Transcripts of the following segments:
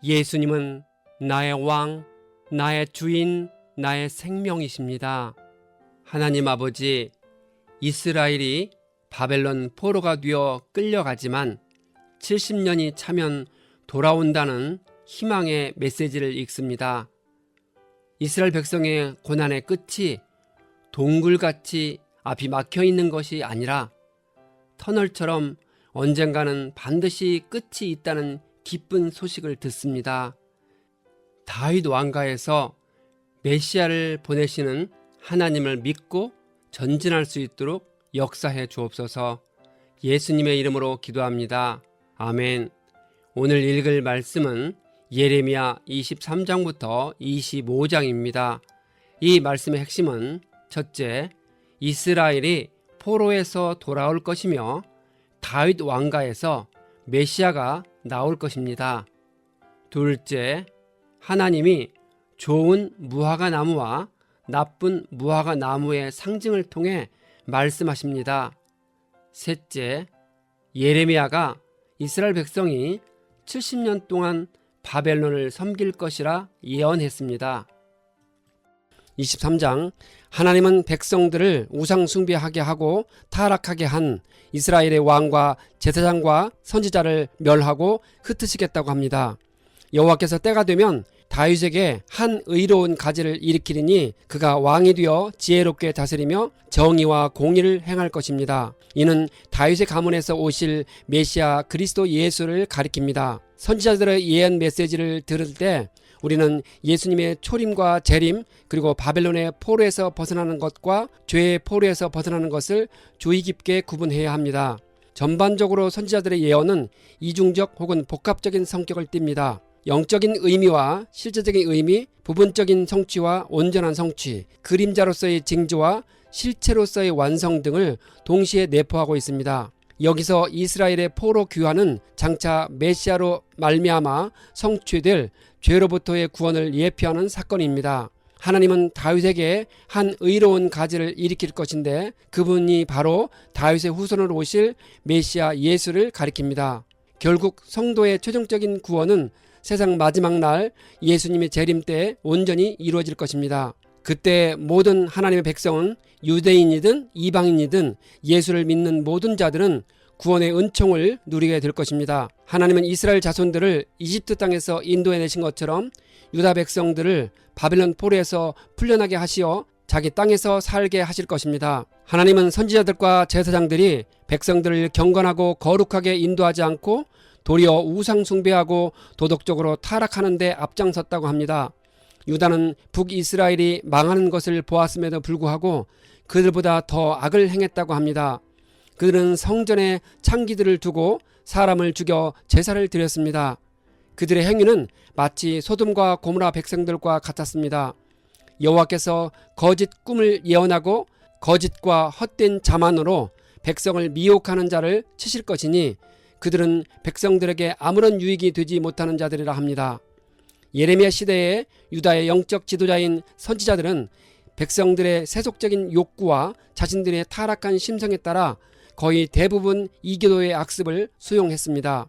예수님은 나의 왕, 나의 주인, 나의 생명이십니다. 하나님 아버지, 이스라엘이 바벨론 포로가 되어 끌려가지만 70년이 차면 돌아온다는 희망의 메시지를 읽습니다. 이스라엘 백성의 고난의 끝이 동굴같이 앞이 막혀 있는 것이 아니라 터널처럼 언젠가는 반드시 끝이 있다는 기쁜 소식을 듣습니다. 다윗 왕가에서 메시아를 보내시는 하나님을 믿고 전진할 수 있도록 역사해 주옵소서. 예수님의 이름으로 기도합니다. 아멘. 오늘 읽을 말씀은 예레미야 23장부터 25장입니다. 이 말씀의 핵심은 첫째, 이스라엘이 포로에서 돌아올 것이며 다윗 왕가에서 메시아가 나올 것입니다. 둘째, 하나님이 좋은 무화과 나무와 나쁜 무화과 나무의 상징을 통해 말씀하십니다. 셋째, 예레미야가 이스라엘 백성이 70년 동안 바벨론을 섬길 것이라 예언했습니다. 23장, 하나님은 백성들을 우상 숭배하게 하고 타락하게 한 이스라엘의 왕과 제사장과 선지자를 멸하고 흩으시겠다고 합니다. 여호와께서 때가 되면 다윗에게 한 의로운 가지를 일으키리니 그가 왕이 되어 지혜롭게 다스리며 정의와 공의를 행할 것입니다. 이는 다윗의 가문에서 오실 메시아 그리스도 예수를 가리킵니다. 선지자들의 예언 메시지를 들을 때 우리는 예수님의 초림과 재림 그리고 바벨론의 포로에서 벗어나는 것과 죄의 포로에서 벗어나는 것을 주의 깊게 구분해야 합니다. 전반적으로 선지자들의 예언은 이중적 혹은 복합적인 성격을 띱니다. 영적인 의미와 실제적인 의미, 부분적인 성취와 온전한 성취, 그림자로서의 징조와 실체로서의 완성 등을 동시에 내포하고 있습니다. 여기서 이스라엘의 포로 귀환은 장차 메시아로 말미암아 성취될 죄로부터의 구원을 예표하는 사건입니다. 하나님은 다윗에게 한 의로운 가지를 일으킬 것인데 그분이 바로 다윗의 후손으로 오실 메시아 예수를 가리킵니다. 결국 성도의 최종적인 구원은 세상 마지막 날 예수님의 재림 때 온전히 이루어질 것입니다. 그때 모든 하나님의 백성은 유대인이든 이방인이든 예수를 믿는 모든 자들은 구원의 은총을 누리게 될 것입니다. 하나님은 이스라엘 자손들을 이집트 땅에서 인도해내신 것처럼 유다 백성들을 바벨론 포로에서 풀려나게 하시어 자기 땅에서 살게 하실 것입니다. 하나님은 선지자들과 제사장들이 백성들을 경건하고 거룩하게 인도하지 않고 도리어 우상 숭배하고 도덕적으로 타락하는 데 앞장섰다고 합니다. 유다는 북이스라엘이 망하는 것을 보았음에도 불구하고 그들보다 더 악을 행했다고 합니다. 그들은 성전에 창기들을 두고 사람을 죽여 제사를 드렸습니다. 그들의 행위는 마치 소돔과 고모라 백성들과 같았습니다. 여호와께서 거짓 꿈을 예언하고 거짓과 헛된 자만으로 백성을 미혹하는 자를 치실 것이니 그들은 백성들에게 아무런 유익이 되지 못하는 자들이라 합니다. 예레미야 시대의 유다의 영적 지도자인 선지자들은 백성들의 세속적인 욕구와 자신들의 타락한 심성에 따라 거의 대부분 이교도의 악습을 수용했습니다.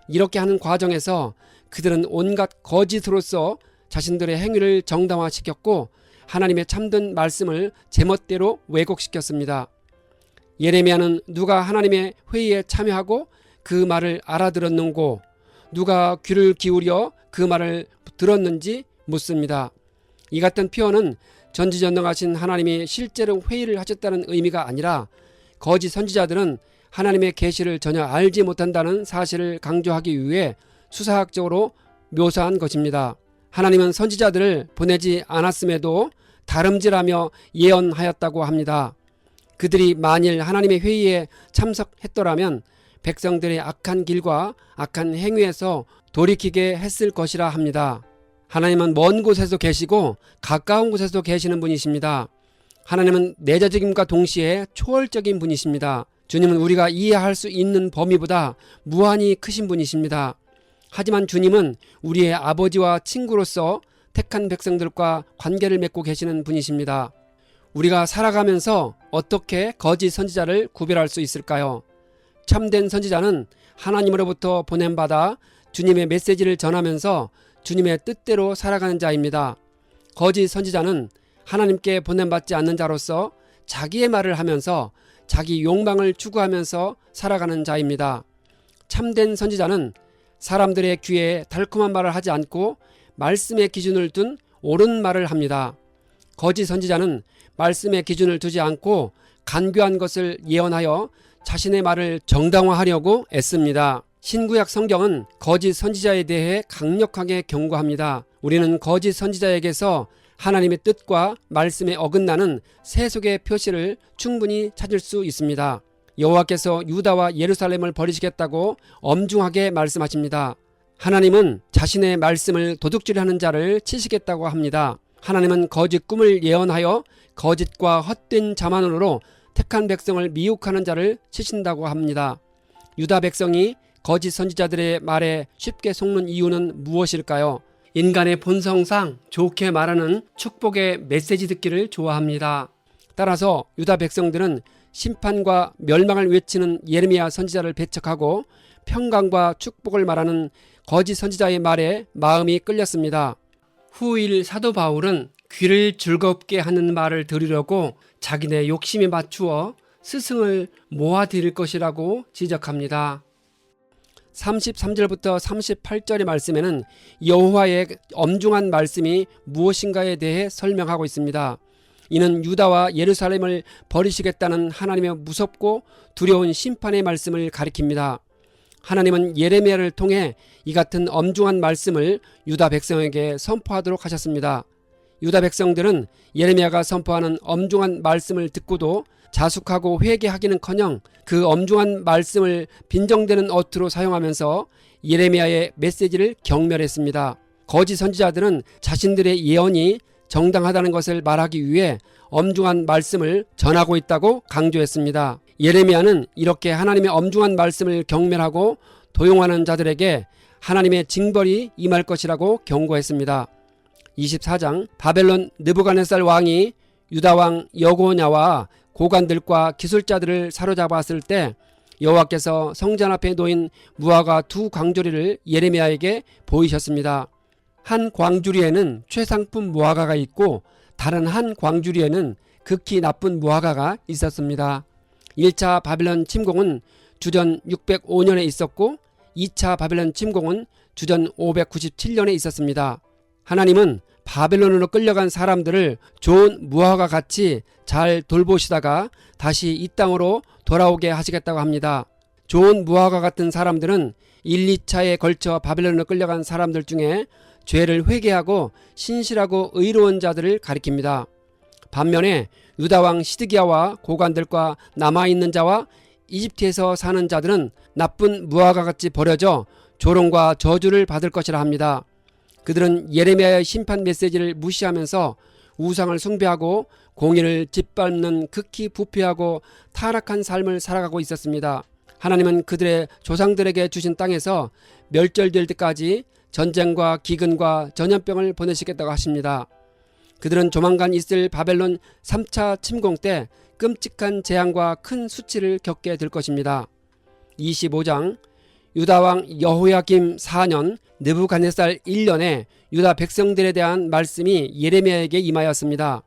이렇게 하는 과정에서 그들은 온갖 거짓으로서 자신들의 행위를 정당화시켰고 하나님의 참된 말씀을 제멋대로 왜곡시켰습니다. 예레미야는 누가 하나님의 회의에 참여하고 그 말을 알아들었는고 누가 귀를 기울여 그 말을 들었는지 묻습니다. 이 같은 표현은 전지전능하신 하나님이 실제로 회의를 하셨다는 의미가 아니라 거짓 선지자들은 하나님의 계시를 전혀 알지 못한다는 사실을 강조하기 위해 수사학적으로 묘사한 것입니다. 하나님은 선지자들을 보내지 않았음에도 다름질하며 예언하였다고 합니다. 그들이 만일 하나님의 회의에 참석했더라면 백성들의 악한 길과 악한 행위에서 돌이키게 했을 것이라 합니다. 하나님은 먼 곳에서 계시고 가까운 곳에서 계시는 분이십니다. 하나님은 내재적임과 동시에 초월적인 분이십니다. 주님은 우리가 이해할 수 있는 범위보다 무한히 크신 분이십니다. 하지만 주님은 우리의 아버지와 친구로서 택한 백성들과 관계를 맺고 계시는 분이십니다. 우리가 살아가면서 어떻게 거짓 선지자를 구별할 수 있을까요? 참된 선지자는 하나님으로부터 보냄받아 주님의 메시지를 전하면서 주님의 뜻대로 살아가는 자입니다. 거짓 선지자는 하나님께 보냄받지 않는 자로서 자기의 말을 하면서 자기 욕망을 추구하면서 살아가는 자입니다. 참된 선지자는 사람들의 귀에 달콤한 말을 하지 않고 말씀의 기준을 둔 옳은 말을 합니다. 거짓 선지자는 말씀의 기준을 두지 않고 간교한 것을 예언하여 자신의 말을 정당화하려고 애씁니다. 신구약 성경은 거짓 선지자에 대해 강력하게 경고합니다. 우리는 거짓 선지자에게서 하나님의 뜻과 말씀에 어긋나는 세속의 표시를 충분히 찾을 수 있습니다. 여호와께서 유다와 예루살렘을 버리시겠다고 엄중하게 말씀하십니다. 하나님은 자신의 말씀을 도둑질하는 자를 치시겠다고 합니다. 하나님은 거짓 꿈을 예언하여 거짓과 헛된 자만으로 택한 백성을 미혹하는 자를 치신다고 합니다. 유다 백성이 거짓 선지자들의 말에 쉽게 속는 이유는 무엇일까요? 인간의 본성상 좋게 말하는 축복의 메시지 듣기를 좋아합니다. 따라서 유다 백성들은 심판과 멸망을 외치는 예레미야 선지자를 배척하고 평강과 축복을 말하는 거짓 선지자의 말에 마음이 끌렸습니다. 후일 사도 바울은 귀를 즐겁게 하는 말을 들으려고 자기네 욕심에 맞추어 스승을 모아들일 것이라고 지적합니다. 33절부터 38절의 말씀에는 여호와의 엄중한 말씀이 무엇인가에 대해 설명하고 있습니다. 이는 유다와 예루살렘을 버리시겠다는 하나님의 무섭고 두려운 심판의 말씀을 가리킵니다. 하나님은 예레미야를 통해 이 같은 엄중한 말씀을 유다 백성에게 선포하도록 하셨습니다. 유다 백성들은 예레미야가 선포하는 엄중한 말씀을 듣고도 자숙하고 회개하기는커녕 그 엄중한 말씀을 빈정대는 어투로 사용하면서 예레미야의 메시지를 경멸했습니다. 거짓 선지자들은 자신들의 예언이 정당하다는 것을 말하기 위해 엄중한 말씀을 전하고 있다고 강조했습니다. 예레미야는 이렇게 하나님의 엄중한 말씀을 경멸하고 도용하는 자들에게 하나님의 징벌이 임할 것이라고 경고했습니다. 24장 바벨론 느부갓네살 왕이 유다 왕 여고냐와 고관들과 기술자들을 사로잡았을 때 여호와께서 성전 앞에 놓인 무화과 두 광주리를 예레미야에게 보이셨습니다. 한 광주리에는 최상품 무화과가 있고 다른 한 광주리에는 극히 나쁜 무화과가 있었습니다. 1차 바벨론 침공은 주전 605년에 있었고 2차 바벨론 침공은 주전 597년에 있었습니다. 하나님은 바벨론으로 끌려간 사람들을 좋은 무화과 같이 잘 돌보시다가 다시 이 땅으로 돌아오게 하시겠다고 합니다. 좋은 무화과 같은 사람들은 1, 2차에 걸쳐 바벨론으로 끌려간 사람들 중에 죄를 회개하고 신실하고 의로운 자들을 가리킵니다. 반면에 유다왕 시드기야와 고관들과 남아있는 자와 이집트에서 사는 자들은 나쁜 무화과같이 버려져 조롱과 저주를 받을 것이라 합니다. 그들은 예레미야의 심판 메시지를 무시하면서 우상을 숭배하고 공의를 짓밟는 극히 부패하고 타락한 삶을 살아가고 있었습니다. 하나님은 그들의 조상들에게 주신 땅에서 멸절될 때까지 전쟁과 기근과 전염병을 보내시겠다고 하십니다. 그들은 조만간 있을 바벨론 3차 침공 때 끔찍한 재앙과 큰 수치를 겪게 될 것입니다. 25장 유다왕 여호야김 4년 느부갓네살 1년에 유다 백성들에 대한 말씀이 예레미야에게 임하였습니다.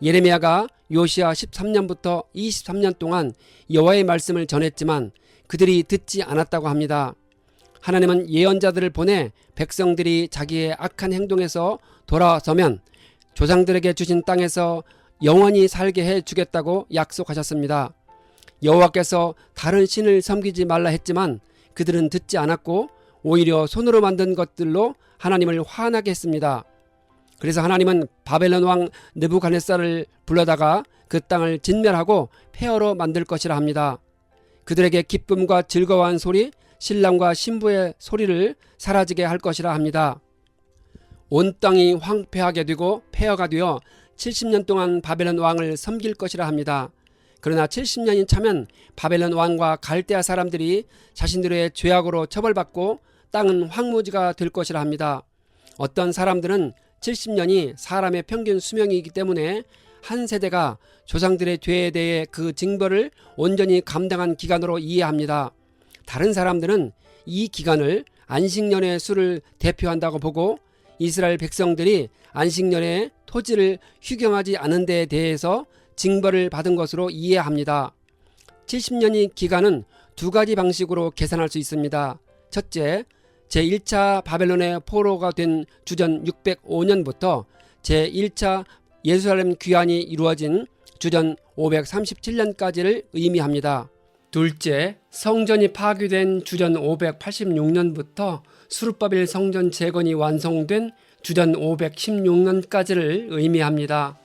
예레미야가 요시야 13년부터 23년 동안 여호와의 말씀을 전했지만 그들이 듣지 않았다고 합니다. 하나님은 예언자들을 보내 백성들이 자기의 악한 행동에서 돌아서면 조상들에게 주신 땅에서 영원히 살게 해주겠다고 약속하셨습니다. 여호와께서 다른 신을 섬기지 말라 했지만 그들은 듣지 않았고 오히려 손으로 만든 것들로 하나님을 화나게 했습니다. 그래서 하나님은 바벨론 왕 느부갓네살을 불러다가 그 땅을 진멸하고 폐허로 만들 것이라 합니다. 그들에게 기쁨과 즐거워한 소리, 신랑과 신부의 소리를 사라지게 할 것이라 합니다. 온 땅이 황폐하게 되고 폐허가 되어 70년 동안 바벨론 왕을 섬길 것이라 합니다. 그러나 70년이 차면 바벨론 왕과 갈대아 사람들이 자신들의 죄악으로 처벌받고 땅은 황무지가 될 것이라 합니다. 어떤 사람들은 70년이 사람의 평균 수명이기 때문에 한 세대가 조상들의 죄에 대해 그 징벌을 온전히 감당한 기간으로 이해합니다. 다른 사람들은 이 기간을 안식년의 수를 대표한다고 보고 이스라엘 백성들이 안식년에 토지를 휴경하지 않은 데에 대해서 징벌을 받은 것으로 이해합니다. 70년의 기간은 두 가지 방식으로 계산할 수 있습니다. 첫째, 제1차 바벨론의 포로가 된 주전 605년부터 제1차 예루살렘 귀환이 이루어진 주전 537년까지를 의미합니다. 둘째, 성전이 파괴된 주전 586년부터 수르바벨 성전 재건이 완성된 주전 516년까지를 의미합니다.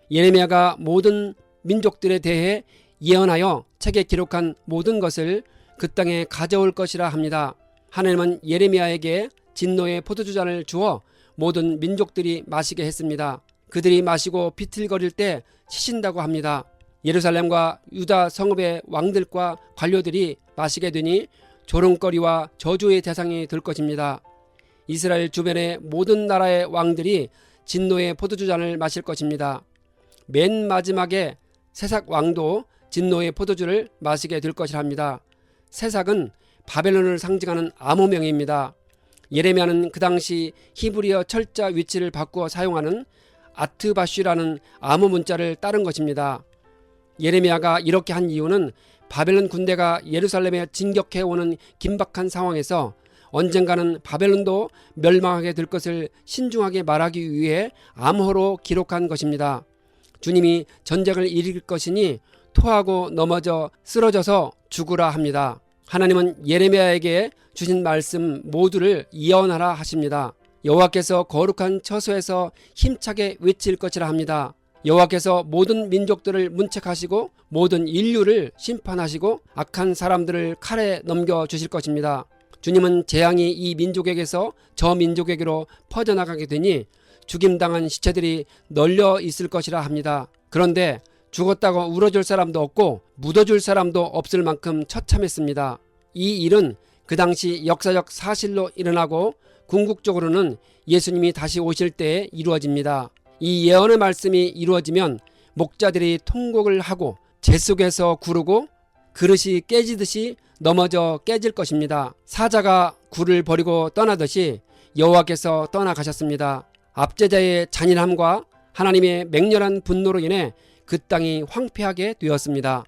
예레미야가 모든 민족들에 대해 예언하여 책에 기록한 모든 것을 그 땅에 가져올 것이라 합니다. 하나님은 예레미야에게 진노의 포도주잔을 주어 모든 민족들이 마시게 했습니다. 그들이 마시고 비틀거릴 때 치신다고 합니다. 예루살렘과 유다 성읍의 왕들과 관료들이 마시게 되니 조롱거리와 저주의 대상이 될 것입니다. 이스라엘 주변의 모든 나라의 왕들이 진노의 포도주잔을 마실 것입니다. 맨 마지막에 세삭 왕도 진노의 포도주를 마시게 될 것이랍니다. 세삭은 바벨론을 상징하는 암호명입니다. 예레미야는 그 당시 히브리어 철자 위치를 바꾸어 사용하는 아트바쉬라는 암호 문자를 따른 것입니다. 예레미야가 이렇게 한 이유는 바벨론 군대가 예루살렘에 진격해오는 긴박한 상황에서 언젠가는 바벨론도 멸망하게 될 것을 신중하게 말하기 위해 암호로 기록한 것입니다. 주님이 전쟁을 일으킬 것이니 토하고 넘어져 쓰러져서 죽으라 합니다. 하나님은 예레미야에게 주신 말씀 모두를 예언하라 하십니다. 여호와께서 거룩한 처소에서 힘차게 외칠 것이라 합니다. 여호와께서 모든 민족들을 문책하시고 모든 인류를 심판하시고 악한 사람들을 칼에 넘겨주실 것입니다. 주님은 재앙이 이 민족에게서 저 민족에게로 퍼져나가게 되니 죽임당한 시체들이 널려 있을 것이라 합니다. 그런데 죽었다고 울어줄 사람도 없고 묻어줄 사람도 없을 만큼 처참했습니다. 이 일은 그 당시 역사적 사실로 일어나고 궁극적으로는 예수님이 다시 오실 때에 이루어집니다. 이 예언의 말씀이 이루어지면 목자들이 통곡을 하고 재 속에서 구르고 그릇이 깨지듯이 넘어져 깨질 것입니다. 사자가 굴을 버리고 떠나듯이 여호와께서 떠나가셨습니다. 압제자의 잔인함과 하나님의 맹렬한 분노로 인해 그 땅이 황폐하게 되었습니다.